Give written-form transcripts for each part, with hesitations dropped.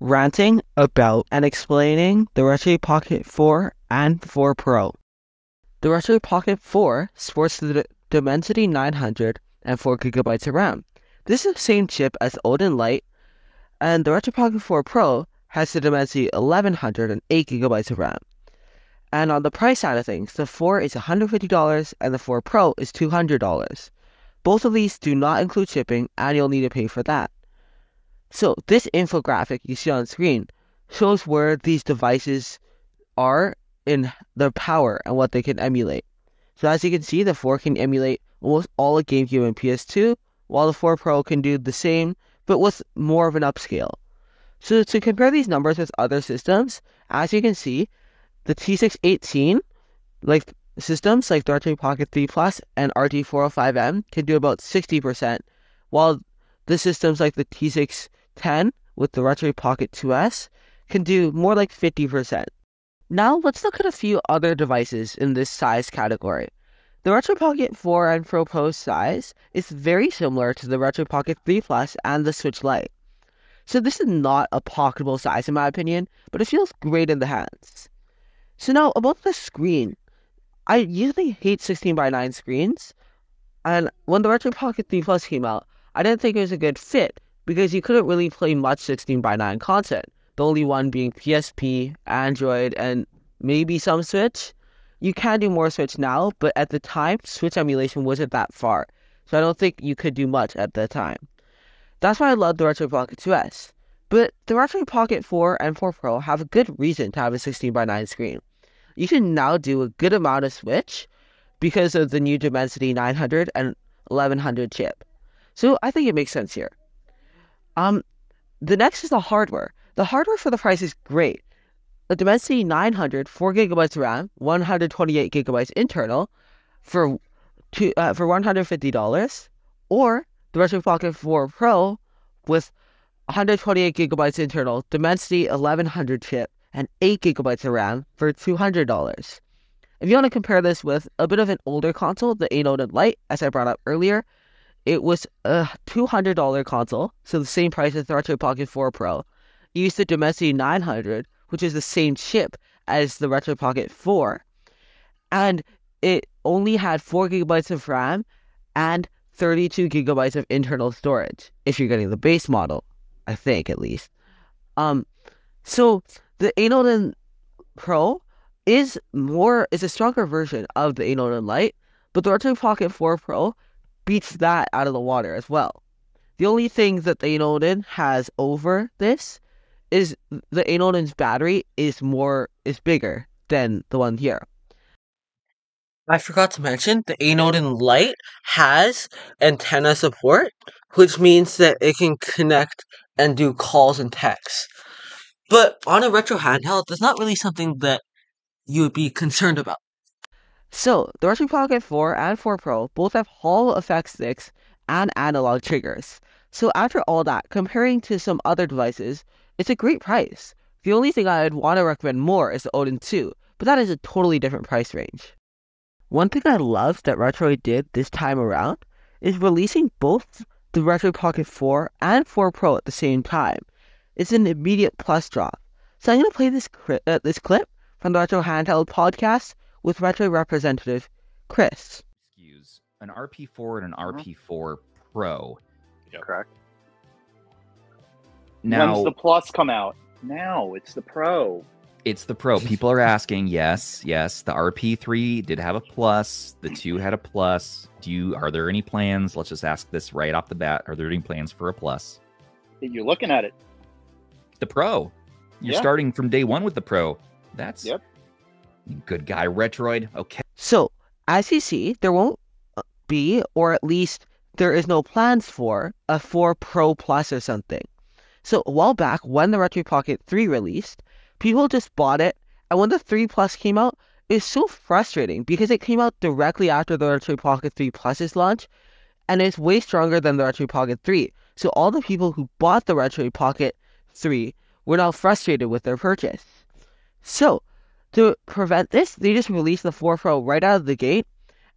ranting about and explaining the Retroid Pocket 4 and 4 Pro. The Retroid Pocket 4 sports the Dimensity 900 and 4GB of RAM. This is the same chip as Odin Lite, and the Retroid Pocket 4 Pro has the Dimensity 1100 and 8GB of RAM. And on the price side of things, the 4 is $150 and the 4 Pro is $200. Both of these do not include shipping, and you'll need to pay for that. So this infographic you see on screen shows where these devices are in their power and what they can emulate. So as you can see, the 4 can emulate almost all of GameCube and PS2, while the 4 Pro can do the same, but with more of an upscale. So to compare these numbers with other systems, as you can see, the T618 systems like the Retroid Pocket 3 Plus and RT405M can do about 60%, while the systems like the T610 with the Retroid Pocket 2S can do more like 50%. Now let's look at a few other devices in this size category. The Retroid Pocket 4 and 4 Pro size is very similar to the Retroid Pocket 3 Plus and the Switch Lite. So this is not a pocketable size in my opinion, but it feels great in the hands. So now about the screen. I usually hate 16:9 screens, and when the Retroid Pocket 3 Plus came out, I didn't think it was a good fit because you couldn't really play much 16:9 content, the only one being PSP, Android, and maybe some Switch. You can do more Switch now, but at the time, Switch emulation wasn't that far, so I don't think you could do much at the time. That's why I love the Retroid Pocket 2S. But the Retroid Pocket 4 and 4 Pro have a good reason to have a 16:9 screen. You can now do a good amount of Switch because of the new Dimensity 900 and 1100 chip. So I think it makes sense here. The next is the hardware. The hardware for the price is great. The Dimensity 900, 4GB RAM, 128GB internal for $150, or the Retroid Pocket 4 Pro with 128GB internal, Dimensity 1100 chip, and 8GB of RAM for $200. If you want to compare this with a bit of an older console, the Odin Lite, as I brought up earlier, it was a $200 console, so the same price as the Retroid Pocket 4 Pro. It used the Dimensity 900, which is the same chip as the Retroid Pocket 4, and it only had 4GB of RAM and 32GB of internal storage, if you're getting the base model, I think at least. So the Odin Pro is a stronger version of the Odin Lite, but the Retroid Pocket 4 Pro beats that out of the water as well. The only thing that the Odin has over this is the Odin's battery is bigger than the one here. I forgot to mention, the Odin Lite has antenna support, which means that it can connect and do calls and texts. But on a retro handheld, that's not really something that you would be concerned about. So, the Retroid Pocket 4 and 4 Pro both have Hall effect sticks and analog triggers. So after all that, comparing to some other devices, it's a great price. The only thing I'd want to recommend more is the Odin 2, but that is a totally different price range. One thing I love that Retroid did this time around is releasing both the Retroid Pocket 4 and 4 Pro at the same time. It's an immediate plus drop. So I'm going to play this clip from the Retro Handheld podcast with Retroid representative Chris. Excuse an RP4 and an RP4 Pro. Yep. Correct. Now, when's the Plus come out? Now it's the Pro. It's the Pro. People are asking. Yes. The RP3 did have a Plus. The 2 had a Plus. Are there any plans? Let's just ask this right off the bat. Are there any plans for a Plus? You're looking at it. The Pro. You're starting from day one with the Pro. That's good guy, Retroid. Okay. So, as you see, there won't be, or at least there is no plans for, a 4 Pro Plus or something. So, a while back, when the Retroid Pocket 3 released, people just bought it, and when the 3 Plus came out, it's so frustrating because it came out directly after the Retroid Pocket 3 Plus's launch, and it's way stronger than the Retroid Pocket 3. So all the people who bought the Retroid Pocket 3 were now frustrated with their purchase. So, to prevent this, they just released the 4 Pro right out of the gate,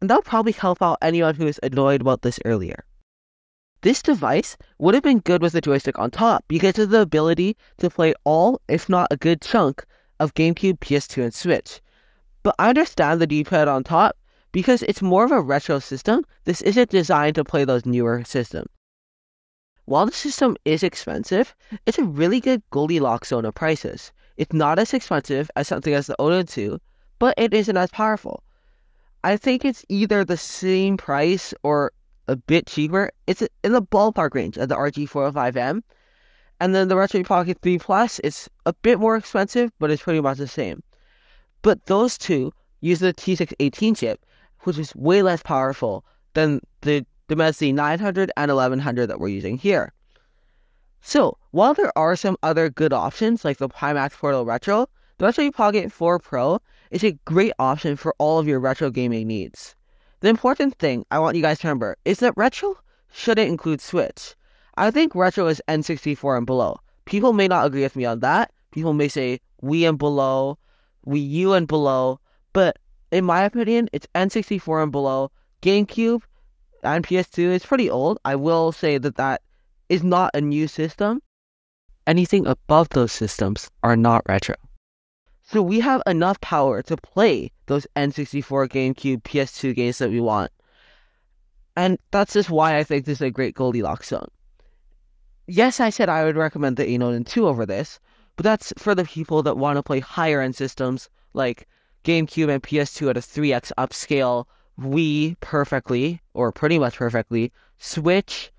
and that'll probably help out anyone who was annoyed about this earlier. This device would have been good with a joystick on top because of the ability to play all, if not a good chunk, of GameCube, PS2, and Switch. But I understand the D-pad on top because it's more of a retro system. This isn't designed to play those newer systems. While the system is expensive, it's a really good Goldilocks zone of prices. It's not as expensive as something as the Odin 2, but it isn't as powerful. I think it's either the same price or a bit cheaper. It's in the ballpark range of the RG405M. And then the Retroid Pocket 3 Plus is a bit more expensive, but it's pretty much the same. But those two use the T618 chip, which is way less powerful than the Dimensity 900 and 1100 that we're using here. So, while there are some other good options like the Pimax Portal Retro, the Retroid Pocket 4 Pro is a great option for all of your retro gaming needs. The important thing I want you guys to remember is that retro shouldn't include Switch. I think retro is N64 and below. People may not agree with me on that. People may say Wii and below, Wii U and below, but in my opinion, it's N64 and below. GameCube and PS2 is pretty old. I will say that that is not a new system. Anything above those systems are not retro. So we have enough power to play those N64, GameCube, PS2 games that we want. And that's just why I think this is a great Goldilocks zone. Yes, I said I would recommend the Odin 2 over this, but that's for the people that want to play higher end systems like GameCube and PS2 at a 3x upscale, Wii perfectly, or pretty much perfectly, Switch,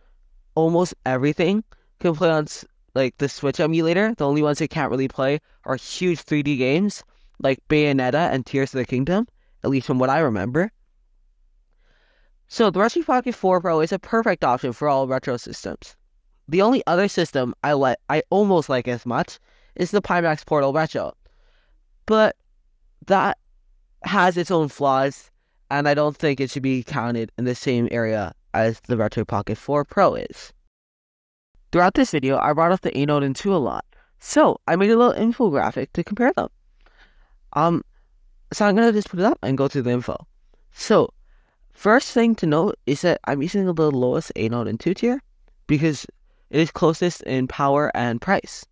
almost everything can play on like the Switch emulator. The only ones it can't really play are huge 3D games like Bayonetta and Tears of the Kingdom, at least from what I remember. So the Retroid Pocket 4 Pro is a perfect option for all retro systems. The only other system I almost like as much is the Pimax Portal Retro, but that has its own flaws, and I don't think it should be counted in the same area as the Retroid Pocket 4 Pro is. Throughout this video, I brought up the Odin 2 a lot, so I made a little infographic to compare them. So I'm going to just put it up and go through the info. So, first thing to note is that I'm using the lowest Odin 2 tier because it is closest in power and price.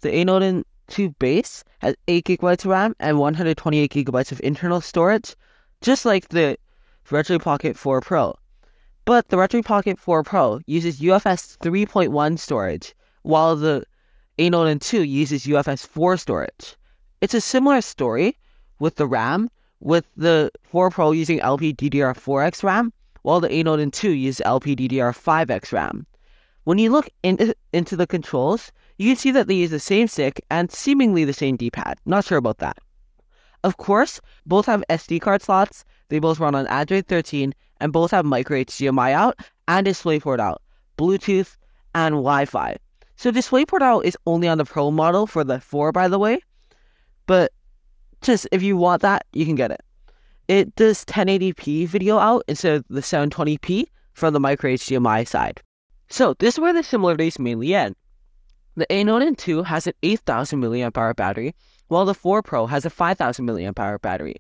The Odin 2 base has 8GB of RAM and 128GB of internal storage, just like the Retroid Pocket 4 Pro. But the Retroid Pocket 4 Pro uses UFS 3.1 storage, while the Odin 2 uses UFS 4 storage. It's a similar story with the RAM, with the 4 Pro using LPDDR4X RAM, while the Odin 2 uses LPDDR5X RAM. When you look into the controls, you can see that they use the same stick and seemingly the same D-pad. Not sure about that. Of course, both have SD card slots, they both run on Android 13, and both have micro HDMI out and DisplayPort out, Bluetooth, and Wi-Fi. So DisplayPort out is only on the Pro model for the 4, by the way, but just if you want that, you can get it. It does 1080p video out instead of the 720p from the micro HDMI side. So this is where the similarities mainly end. The Odin 2 has an 8,000 mAh battery, while the 4 Pro has a 5,000 mAh battery.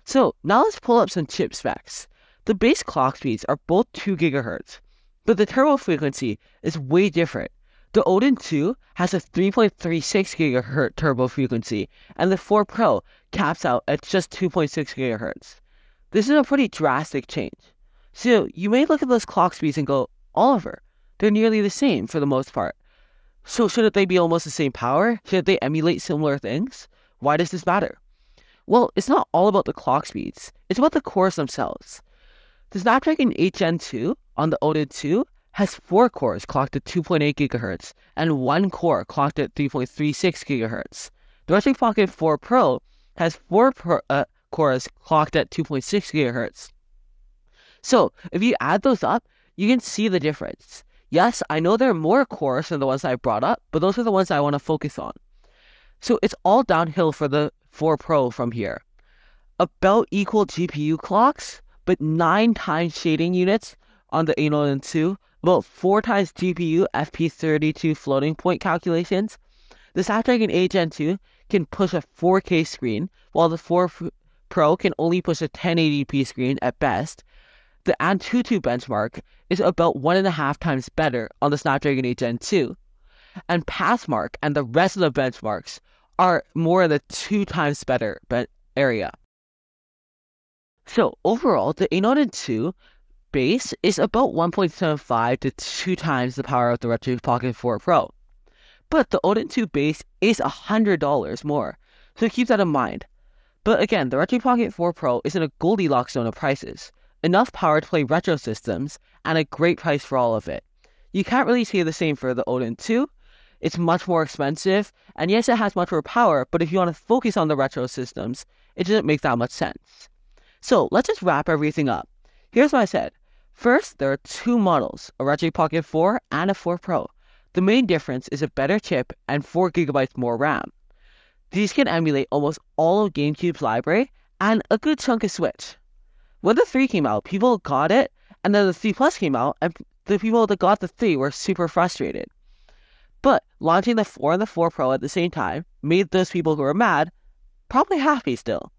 So now let's pull up some chip specs. The base clock speeds are both 2 GHz, but the turbo frequency is way different. The Odin 2 has a 3.36 GHz turbo frequency, and the 4 Pro caps out at just 2.6 GHz. This is a pretty drastic change. So you may look at those clock speeds and go, Oliver, they're nearly the same for the most part. So shouldn't they be almost the same power? Shouldn't they emulate similar things? Why does this matter? Well, it's not all about the clock speeds. It's about the cores themselves. The Snapdragon 8 Gen 2 on the Odin 2 has 4 cores clocked at 2.8 GHz and 1 core clocked at 3.36 GHz. The Retroid Pocket 4 Pro has 4 cores clocked at 2.6 GHz. So, if you add those up, you can see the difference. Yes, I know there are more cores than the ones I brought up, but those are the ones I want to focus on. So it's all downhill for the 4 Pro from here. About equal GPU clocks, but 9 times shading units on the Odin 2, about 4 times GPU FP32 floating point calculations. The Snapdragon 8 Gen 2 can push a 4K screen, while the 4 Pro can only push a 1080p screen at best. the Antutu benchmark is about 1.5 times better on the Snapdragon 8 Gen 2, and Pathmark and the rest of the benchmarks are more in the 2 times better area. So overall, the Odin 2 base is about 1.75 to 2 times the power of the Retro Pocket 4 Pro. But the Odin 2 base is $100 more, so keep that in mind. But again, the Retro Pocket 4 Pro is in a Goldilocks zone of prices. Enough power to play retro systems, and a great price for all of it. You can't really say the same for the Odin 2. It's much more expensive, and yes, it has much more power, but if you want to focus on the retro systems, it doesn't make that much sense. So let's just wrap everything up. Here's what I said. First, there are 2 models, a Retro Pocket 4 and a 4 Pro. The main difference is a better chip and 4GB more RAM. These can emulate almost all of GameCube's library and a good chunk of Switch. When the 3 came out, people got it, and then the 3 Plus came out, and the people that got the 3 were super frustrated. But launching the 4 and the 4 Pro at the same time made those people who were mad probably happy still.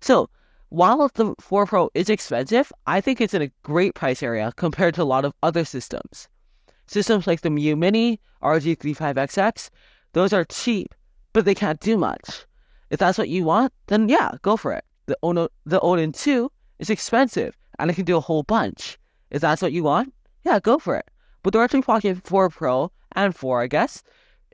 So, while the 4 Pro is expensive, I think it's in a great price area compared to a lot of other systems. Systems like the Miu Mini, RG35XX, those are cheap, but they can't do much. If that's what you want, then yeah, go for it. The Odin 2 is expensive, and it can do a whole bunch. If that's what you want, yeah, go for it. But the Retro Pocket 4 Pro and 4, I guess,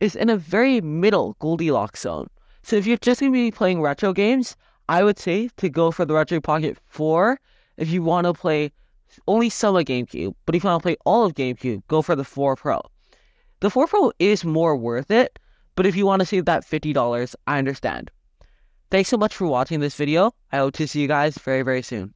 is in a very middle Goldilocks zone. So if you're just going to be playing retro games, I would say to go for the Retro Pocket 4 if you want to play only some of GameCube. But if you want to play all of GameCube, go for the 4 Pro. The 4 Pro is more worth it, but if you want to save that $50, I understand. Thanks so much for watching this video. I hope to see you guys very, very soon.